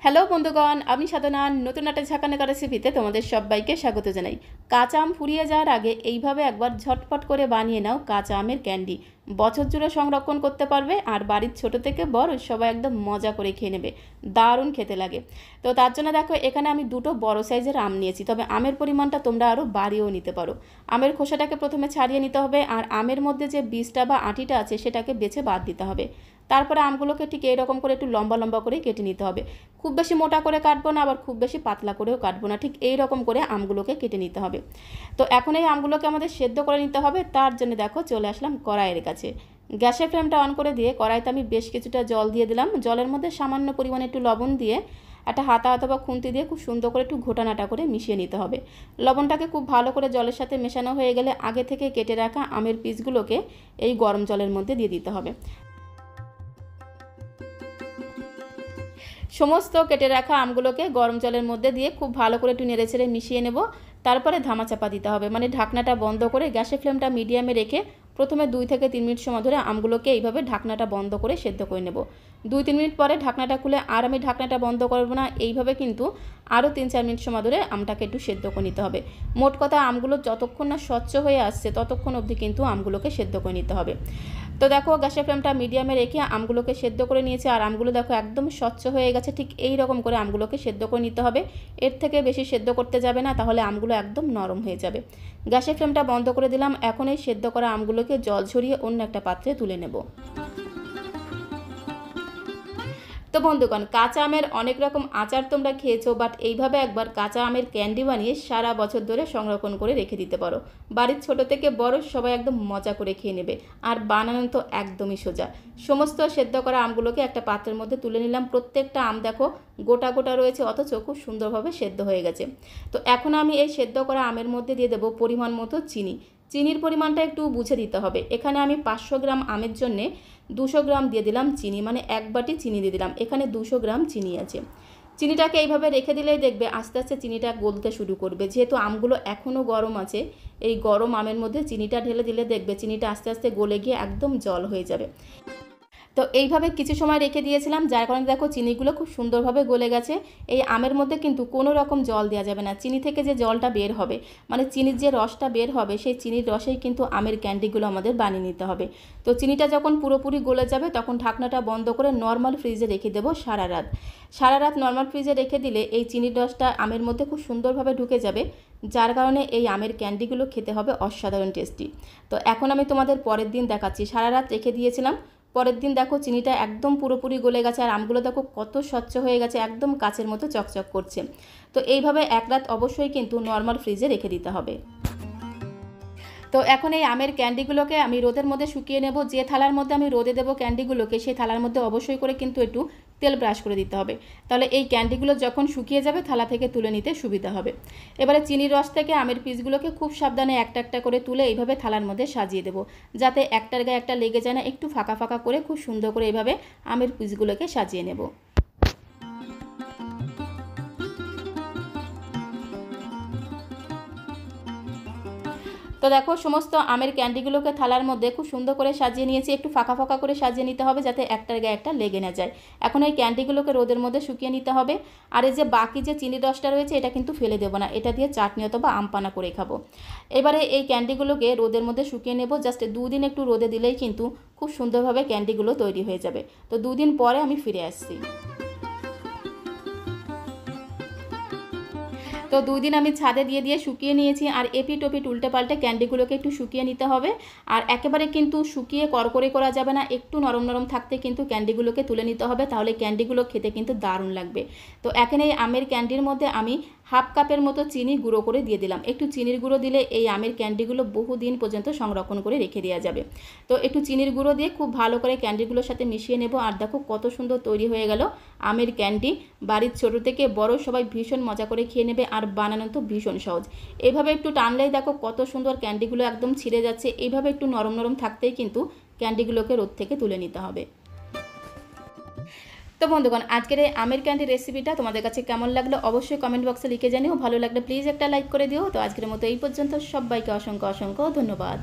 Hello বন্ধুগণ, আমি সাধনা নতুন একটা ঝাঁকানাকা রেসিপিতে তোমাদের সবাইকে স্বাগত জানাই। কাঁচা আম ফুরিয়ে যাওয়ার আগে এইভাবে একবার ঝটপট করে বানিয়ে নাও কাঁচা আমের ক্যান্ডি। বছর জুড়ে সংরক্ষণ করতে পারবে আর বাড়ির ছোট থেকে বড় সবাই একদম মজা করে খেয়ে নেবে। দারুণ খেতে লাগে। তো তার জন্য দেখো এখানে আমি দুটো বড় সাইজের আম নিয়েছি, তবে আমের পরিমাণটা তোমরা আরও বাড়িয়েও নিতে পারো। আমের খোসাটাকে প্রথমে ছাড়িয়ে নিতে হবে আর আমের মধ্যে যে বীজটা বা আঁটিটা আছে সেটাকে বেছে বাদ দিতে হবে। তারপরে আমগুলোকে ঠিক এইরকম করে একটু লম্বা লম্বা করে কেটে নিতে হবে। খুব বেশি মোটা করে কাটবো না, আবার খুব বেশি পাতলা করেও কাটবো না, ঠিক এই রকম করে আমগুলোকে কেটে নিতে হবে। তো এখন এই আমগুলোকে আমাদের সেদ্ধ করে নিতে হবে। তার জন্য দেখো চলে আসলাম কড়াইয়ের কাছে। গ্যাসের ফ্লেমটা অন করে দিয়ে কড়াইতে আমি বেশ কিছুটা জল দিয়ে দিলাম। জলের মধ্যে সামান্য পরিমাণে একটু লবণ দিয়ে একটা হাতা অথবা খুন্তি দিয়ে খুব সুন্দর করে একটু ঘোটানাটা করে মিশিয়ে নিতে হবে। লবণটাকে খুব ভালো করে জলের সাথে মেশানো হয়ে গেলে আগে থেকে কেটে রাখা আমের পিসগুলোকে এই গরম জলের মধ্যে দিয়ে দিতে হবে। সমস্ত কেটে রাখা আমগুলোকে গরম জলের মধ্যে দিয়ে খুব ভালো করে একটু নেড়েচেড়ে মিশিয়ে নেব। তারপরে ধামাচাপা দিতে হবে, মানে ঢাকনাটা বন্ধ করে গ্যাসের ফ্লেমটা মিডিয়ামে রেখে প্রথমে 2 থেকে 3 মিনিট সময় ধরে আমগুলোকে এইভাবে ঢাকনাটা বন্ধ করে সেদ্ধ করে নেব। 2-3 মিনিট পরে ঢাকনাটা খুলে আর আমি ঢাকনাটা বন্ধ করব না, এইভাবে কিন্তু আরও 3-4 মিনিট সময় ধরে আমটাকে একটু সেদ্ধ করে নিতে হবে। মোট কথা আমগুলো যতক্ষণ না স্বচ্ছ হয়ে আসছে ততক্ষণ অবধি কিন্তু আমগুলোকে সেদ্ধ করে নিতে হবে। তো দেখো গ্যাসের ফ্লেমটা মিডিয়ামে রেখে আমগুলোকে সেদ্ধ করে নিয়েছে আর আমগুলো দেখো একদম স্বচ্ছ হয়ে গেছে। ঠিক এই রকম করে আমগুলোকে সেদ্ধ করে নিতে হবে। এর থেকে বেশি সেদ্ধ করতে যাবে না, তাহলে আমগুলো একদম নরম হয়ে যাবে। গ্যাসের ফ্লেমটা বন্ধ করে দিলাম। এখন এই সেদ্ধ করা আমগুলোকে জল ঝরিয়ে অন্য একটা পাত্রে তুলে নেব। তো বন্ধুগণ, কাঁচা আমের অনেক রকম আচার তোমরা খেয়েছো, বাট এইভাবে একবার কাঁচা আমের ক্যান্ডি বানিয়ে সারা বছর ধরে সংরক্ষণ করে রেখে দিতে পারো। বাড়ির ছোট থেকে বড় সবাই একদম মজা করে খেয়ে নেবে। আর বানানো তো একদমই সোজা। সমস্ত সেদ্ধ করা আমগুলোকে একটা পাত্রের মধ্যে তুলে নিলাম। প্রত্যেকটা আম দেখো গোটা গোটা রয়েছে, অথচ খুব সুন্দরভাবে সেদ্ধ হয়ে গেছে। তো এখন আমি এই সেদ্ধ করা আমের মধ্যে দিয়ে দেবো পরিমাণ মতো চিনি। চিনির পরিমাণটা একটু বুঝে দিতে হবে। এখানে আমি 500 গ্রাম আমের জন্যে 200 গ্রাম দিয়ে দিলাম চিনি, মানে 1 বাটি চিনি দিয়ে দিলাম। এখানে 200 গ্রাম চিনি আছে। চিনিটাকে এইভাবে রেখে দিলেই দেখবে আস্তে আস্তে চিনিটা গলতে শুরু করবে। যেহেতু আমগুলো এখনও গরম আছে, এই গরম আমের মধ্যে চিনিটা ঢেলে দিলে দেখবে চিনিটা আস্তে আস্তে গলে গিয়ে একদম জল হয়ে যাবে। তো এইভাবে কিছু সময় রেখে দিয়েছিলাম, যার কারণে দেখো চিনিগুলো খুব সুন্দরভাবে গলে গেছে। এই আমের মধ্যে কিন্তু কোনো রকম জল দেওয়া যাবে না। চিনি থেকে যে জলটা বের হবে, মানে চিনির যে রসটা বের হবে, সেই চিনির রসেই কিন্তু আমের ক্যান্ডিগুলো আমাদের বানিয়ে নিতে হবে। তো চিনিটা যখন পুরোপুরি গলে যাবে তখন ঢাকনাটা বন্ধ করে নর্মাল ফ্রিজে রেখে দেবো সারা রাত। সারা রাত নর্মাল ফ্রিজে রেখে দিলে এই চিনির রসটা আমের মধ্যে খুব সুন্দরভাবে ঢুকে যাবে, যার কারণে এই আমের ক্যান্ডিগুলো খেতে হবে অসাধারণ টেস্টি। তো এখন আমি তোমাদের পরের দিন দেখাচ্ছি। সারা রাত রেখে দিয়েছিলাম, পরের দিন দেখো চিনিটা একদম পুরোপুরি গলে গেছে আর আমগুলো দেখো কত স্বচ্ছ হয়ে গেছে, একদম কাচের মতো চকচক করছে। তো এইভাবে 1 রাত অবশ্যই কিন্তু নর্মাল ফ্রিজে রেখে দিতে হবে। তো এখন এই আমের ক্যান্ডিগুলোকে আমি রোদের মধ্যে শুকিয়ে নেব। যে থালার মধ্যে আমি রোদে দেবো ক্যান্ডিগুলোকে, সেই থালার মধ্যে অবশ্যই করে কিন্তু একটু তেল ব্রাশ করে দিতে হবে। তাহলে এই ক্যান্ডিগুলো যখন শুকিয়ে যাবে থালা থেকে তুলে নিতে সুবিধা হবে। এবারে চিনির রস থেকে আমের পিসগুলোকে খুব সাবধানে একটা একটা করে তুলে এইভাবে থালার মধ্যে সাজিয়ে দেবো, যাতে একটার গায়ে একটা লেগে যায় না। একটু ফাঁকা ফাঁকা করে খুব সুন্দর করে এইভাবে আমের পিসগুলোকে সাজিয়ে নেব। তো দেখো সমস্ত আমের ক্যান্ডিগুলোকে থালার মধ্যে খুব সুন্দর করে সাজিয়ে নিয়েছি। একটু ফাঁকা ফাঁকা করে সাজিয়ে নিতে হবে, যাতে একটার গায়ে একটা লেগে না যায়। এখন এই ক্যান্ডিগুলোকে রোদের মধ্যে শুকিয়ে নিতে হবে। আর এই যে বাকি যে চিনির রসটা রয়েছে এটা কিন্তু ফেলে দেবো না, এটা দিয়ে চাটনি অথবা আম পানা করে খাবো। এবারে এই ক্যান্ডিগুলোকে রোদের মধ্যে শুকিয়ে নেব। জাস্ট 2 দিন একটু রোদে দিলেই কিন্তু খুব সুন্দরভাবে ক্যান্ডিগুলো তৈরি হয়ে যাবে। তো 2 দিন পরে আমি ফিরে আসছি। তো 2 দিন আমি ছাদে দিয়ে শুকিয়ে নিয়েছি। আর এপিট ওপিট উল্টে পাল্টে ক্যান্ডিগুলোকে একটু শুকিয়ে নিতে হবে। আর একেবারে কিন্তু শুকিয়ে করকরে করা যাবে না, একটু নরম নরম থাকতে কিন্তু ক্যান্ডিগুলোকে তুলে নিতে হবে, তাহলে ক্যান্ডিগুলো খেতে কিন্তু দারুণ লাগবে। তো এখন এই আমের ক্যান্ডির মধ্যে আমি 1/2 কাপের মতো চিনি গুঁড়ো করে দিয়ে দিলাম। একটু চিনির গুঁড়ো দিলে এই আমের ক্যান্ডিগুলো বহুদিন পর্যন্ত সংরক্ষণ করে রেখে দেওয়া যাবে। তো একটু চিনির গুঁড়ো দিয়ে খুব ভালো করে ক্যান্ডিগুলোর সাথে মিশিয়ে নেব। আর দেখো কত সুন্দর তৈরি হয়ে গেল আমের ক্যান্ডি। বাড়ির ছোট থেকে বড় সবাই ভীষণ মজা করে খেয়ে নেবে আর বানানো তো ভীষণ সহজ। এইভাবে একটু টানলেই দেখো কত সুন্দর ক্যান্ডিগুলো একদম ছিঁড়ে যাচ্ছে। এইভাবে একটু নরম নরম থাকতেই কিন্তু ক্যান্ডিগুলোকে রোদ থেকে তুলে নিতে হবে। তো বন্ধুগণ, আজকের এই আমের ক্যান্ডি রেসিপিটা তোমাদের কাছে কেমন লাগলো অবশ্যই কমেন্ট বক্সে লিখে জানিও। ভালো লাগলে প্লিজ একটা লাইক করে দিও। তো আজকের মতো এই পর্যন্ত, সবাইকে অসংখ্য অসংখ্য ধন্যবাদ।